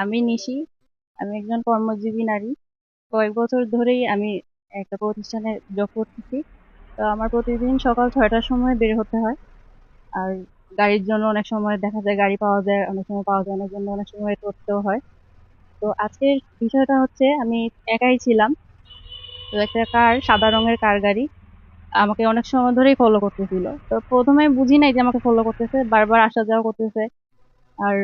আমি নিশি। আমি একজন কর্মজীবী নারী। কয়েক বছর ধরেই আমি একটা প্রতিষ্ঠানে জব করতেছি। তো আমার প্রতিদিন সকাল ৬টার সময় বের হতে হয়। আর গাড়ির জন্য অনেক সময় দেখা যায় গাড়ি পাওয়া যায়, অনেক সময় পাওয়া যায় না, জন্য অনেক সময় করতেও হয়। তো আজকের বিষয়টা হচ্ছে আমি একাই ছিলাম। তো একটা সাদা রঙের গাড়ি আমাকে অনেক সময় ধরেই ফলো করতেছিল। তো প্রথমে বুঝি নাই যে আমাকে ফলো করতেছে, বারবার আসা যাওয়া করতেছে। আর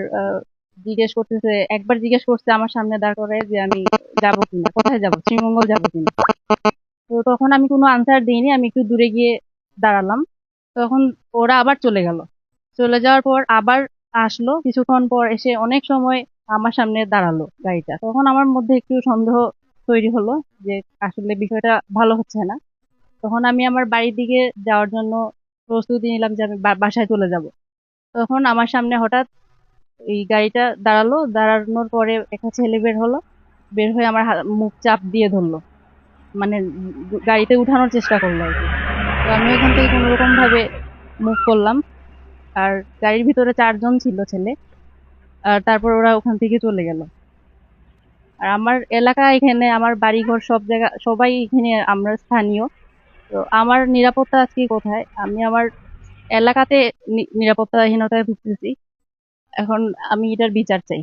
জিজ্ঞেস করতেছে, একবার জিজ্ঞেস করছে আমার সামনে দাঁড় করে যে আমি যাবো কিনা, কোথায় যাবো, শ্রীমঙ্গল যাবো কিনা। তো তখন আমি কোনো আনসার দিইনি, আমি একটু দূরে গিয়ে দাঁড়ালাম। তখন ওরা আবার চলে গেল। চলে যাওয়ার পর আবার আসলো, কিছুক্ষণ পর এসে অনেক সময় আমার সামনে দাঁড়ালো গাড়িটা। তখন আমার মধ্যে একটু সন্দেহ তৈরি হলো যে আসলে বিষয়টা ভালো হচ্ছে না। তখন আমি আমার বাড়ির দিকে যাওয়ার জন্য প্রস্তুতি নিলাম যে আমি বাসায় চলে যাব। তখন আমার সামনে হঠাৎ এই গাড়িটা দাঁড়ালো, দাঁড়ানোর পরে একটা ছেলে বের হলো। বের হয়ে আমার মুখ চাপ দিয়ে ধরলো, মানে গাড়িতে উঠানোর চেষ্টা করলো আর কি। তো আমি ওখান থেকে কোনো রকম ভাবে মুভ করলাম। আর গাড়ির ভিতরে ৪ জন ছিল ছেলে। আর তারপর ওরা ওখান থেকে চলে গেল। আর আমার এলাকা এখানে, আমার বাড়িঘর সব জায়গা, সবাই এখানে আমরা স্থানীয়। তো আমার নিরাপত্তা আজকে কোথায়? আমি আমার এলাকাতে নিরাপত্তাহীনতায় ভুগতেছি। এখন আমি এটার বিচার চাই।